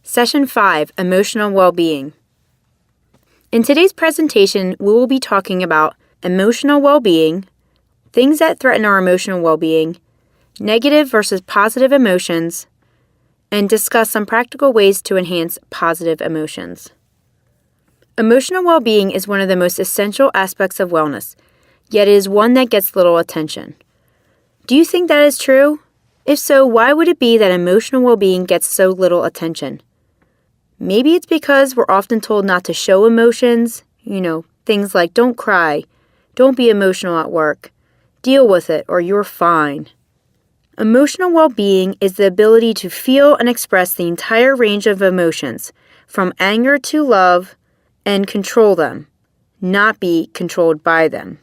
Session 5, Emotional Wellbeing. In today's presentation, we will be talking about emotional well-being, things that threaten our emotional well-being, negative versus positive emotions, and discuss some practical ways to enhance positive emotions. Emotional well-being is one of the most essential aspects of wellness, yet it is one that gets little attention. Do you think that is true? If so, why would it be that emotional well-being gets so little attention? Maybe it's because we're often told not to show emotions, things like don't cry, don't be emotional at work, deal with it, or you're fine. Emotional well-being is the ability to feel and express the entire range of emotions, from anger to love, and control them, not be controlled by them.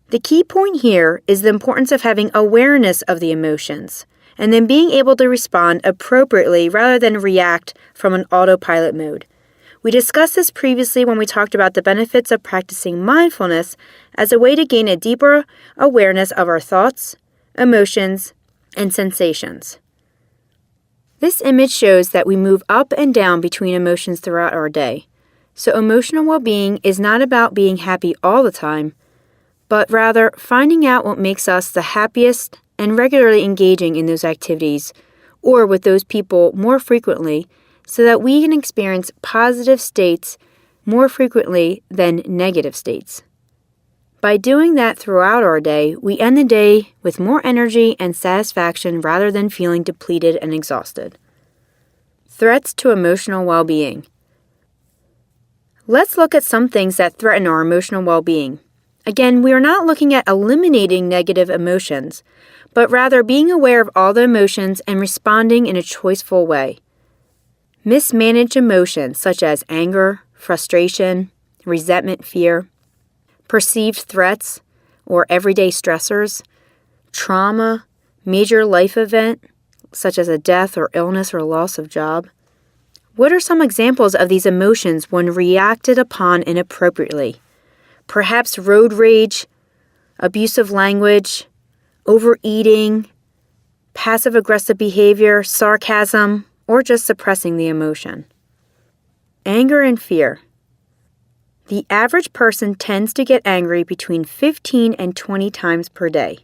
The key point here is the importance of having awareness of the emotions, and then being able to respond appropriately rather than react from an autopilot mode. We discussed this previously when we talked about the benefits of practicing mindfulness as a way to gain a deeper awareness of our thoughts, emotions, and sensations. This image shows that we move up and down between emotions throughout our day. So emotional well-being is not about being happy all the time, but rather finding out what makes us the happiest and regularly engaging in those activities or with those people more frequently so that we can experience positive states more frequently than negative states. By doing that throughout our day, we end the day with more energy and satisfaction rather than feeling depleted and exhausted. Threats to emotional well-being. Let's look at some things that threaten our emotional well-being. Again, we are not looking at eliminating negative emotions, but rather being aware of all the emotions and responding in a choiceful way. Mismanaged emotions such as anger, frustration, resentment, fear, perceived threats or everyday stressors, trauma, major life event such as a death or illness or loss of job. What are some examples of these emotions when reacted upon inappropriately? Perhaps road rage, abusive language, overeating, passive-aggressive behavior, sarcasm, or just suppressing the emotion. Anger and fear. The average person tends to get angry between 15 and 20 times per day.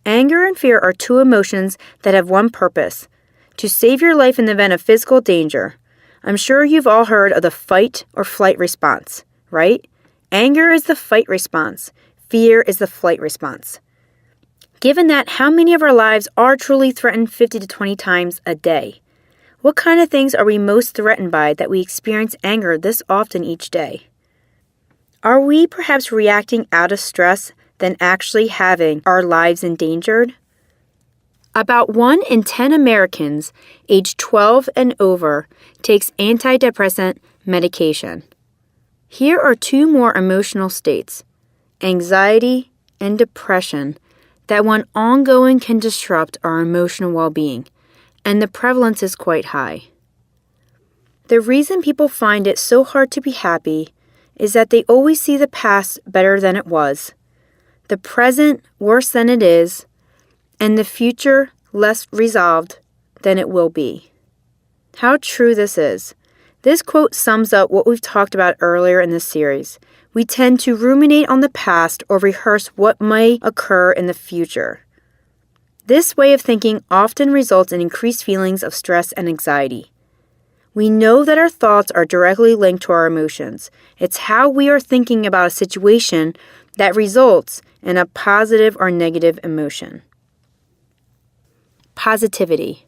Anger and fear are two emotions that have one purpose: to save your life in the event of physical danger. I'm sure you've all heard of the fight or flight response, right? Anger is the fight response. Fear is the flight response. Given that, how many of our lives are truly threatened 50 to 20 times a day? What kind of things are we most threatened by that we experience anger this often each day? Are we perhaps reacting out of stress than actually having our lives endangered? About 1 in 10 Americans aged 12 and over takes antidepressant medication. Here are two more emotional states, anxiety and depression, that when ongoing can disrupt our emotional well-being, and the prevalence is quite high. The reason people find it so hard to be happy is that they always see the past better than it was, the present worse than it is, and the future less resolved than it will be. How true this is. This quote sums up what we've talked about earlier in this series. We tend to ruminate on the past or rehearse what may occur in the future. This way of thinking often results in increased feelings of stress and anxiety. We know that our thoughts are directly linked to our emotions. It's how we are thinking about a situation that results in a positive or negative emotion. Positivity.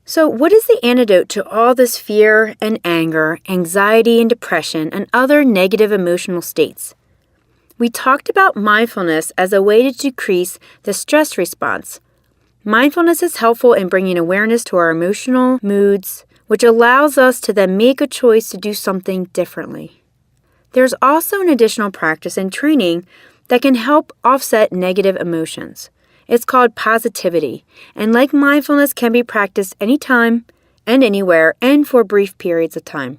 So what is the antidote to all this fear and anger, anxiety and depression, and other negative emotional states? We talked about mindfulness as a way to decrease the stress response. Mindfulness is helpful in bringing awareness to our emotional moods, which allows us to then make a choice to do something differently. There's also an additional practice and training that can help offset negative emotions. It's called positivity, and like mindfulness, can be practiced anytime and anywhere and for brief periods of time.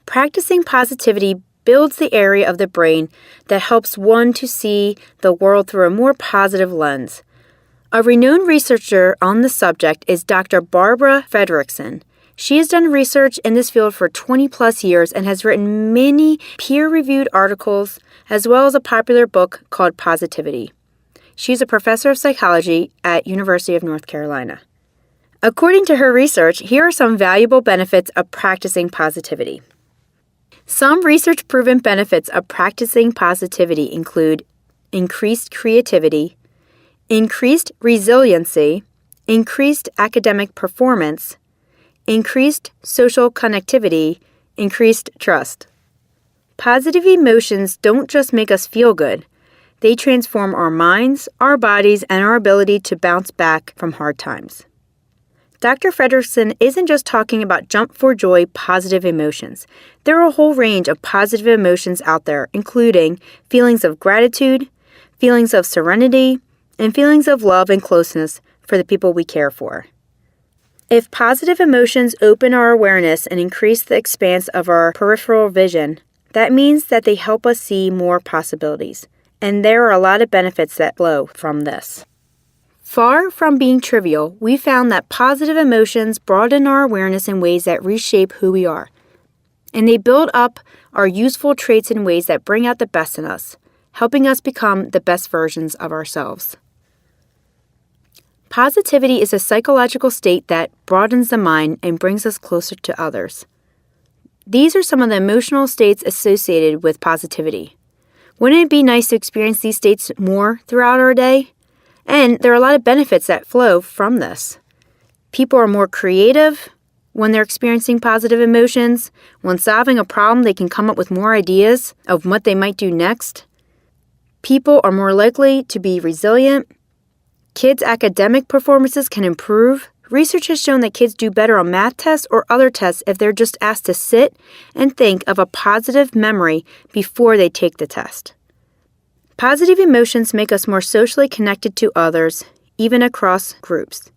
Practicing positivity builds the area of the brain that helps one to see the world through a more positive lens. A renowned researcher on the subject is Dr. Barbara Fredrickson. She has done research in this field for 20 plus years and has written many peer-reviewed articles as well as a popular book called Positivity. She's a professor of psychology at University of North Carolina. According to her research, here are some valuable benefits of practicing positivity. Some research-proven benefits of practicing positivity include increased creativity, increased resiliency, increased academic performance, increased social connectivity, increased trust. Positive emotions don't just make us feel good. They transform our minds, our bodies, and our ability to bounce back from hard times. Dr. Fredrickson isn't just talking about jump for joy positive emotions. There are a whole range of positive emotions out there, including feelings of gratitude, feelings of serenity, and feelings of love and closeness for the people we care for. If positive emotions open our awareness and increase the expanse of our peripheral vision, that means that they help us see more possibilities. And there are a lot of benefits that flow from this. Far from being trivial, we found that positive emotions broaden our awareness in ways that reshape who we are. And they build up our useful traits in ways that bring out the best in us, helping us become the best versions of ourselves. Positivity is a psychological state that broadens the mind and brings us closer to others. These are some of the emotional states associated with positivity. Wouldn't it be nice to experience these states more throughout our day? And there are a lot of benefits that flow from this. People are more creative when they're experiencing positive emotions. When solving a problem, they can come up with more ideas of what they might do next. People are more likely to be resilient. Kids' academic performances can improve. Research has shown that kids do better on math tests or other tests if they're just asked to sit and think of a positive memory before they take the test. Positive emotions make us more socially connected to others, even across groups.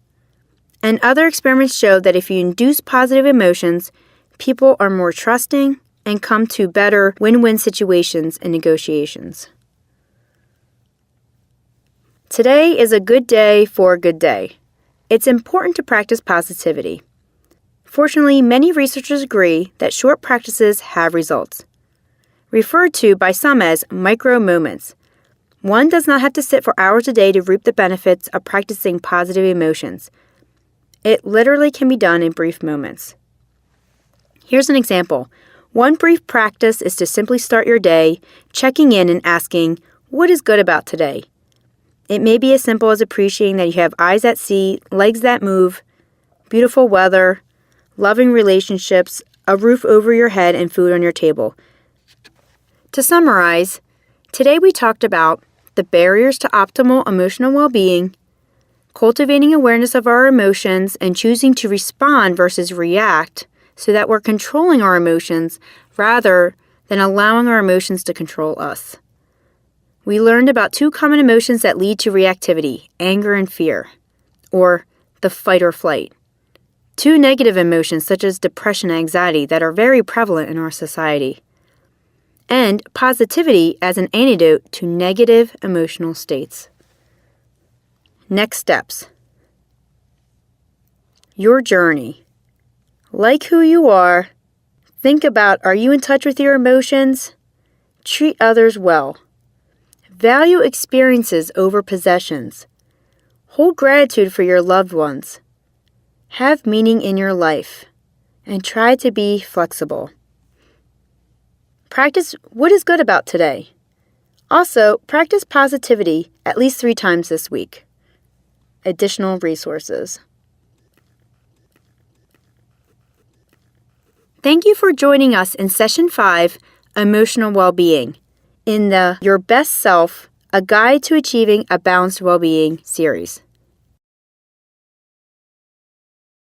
And other experiments show that if you induce positive emotions, people are more trusting and come to better win-win situations in negotiations. Today is a good day for a good day. It's important to practice positivity. Fortunately, many researchers agree that short practices have results, referred to by some as micro moments. One does not have to sit for hours a day to reap the benefits of practicing positive emotions. It literally can be done in brief moments. Here's an example. One brief practice is to simply start your day checking in and asking, what is good about today? It may be as simple as appreciating that you have eyes that see, legs that move, beautiful weather, loving relationships, a roof over your head, and food on your table. To summarize, today we talked about the barriers to optimal emotional well-being, cultivating awareness of our emotions, and choosing to respond versus react so that we're controlling our emotions rather than allowing our emotions to control us. We learned about two common emotions that lead to reactivity, anger and fear, or the fight or flight. Two negative emotions such as depression and anxiety that are very prevalent in our society. And positivity as an antidote to negative emotional states. Next steps. Your journey. Like who you are. Think about, are you in touch with your emotions? Treat others well. Value experiences over possessions. Hold gratitude for your loved ones. Have meaning in your life. And try to be flexible. Practice what is good about today. Also, practice positivity at least 3 times this week. Additional resources. Thank you for joining us in Session 5, Emotional Wellbeing, in the Your Best Self, A Guide to Achieving a Balanced Wellbeing series.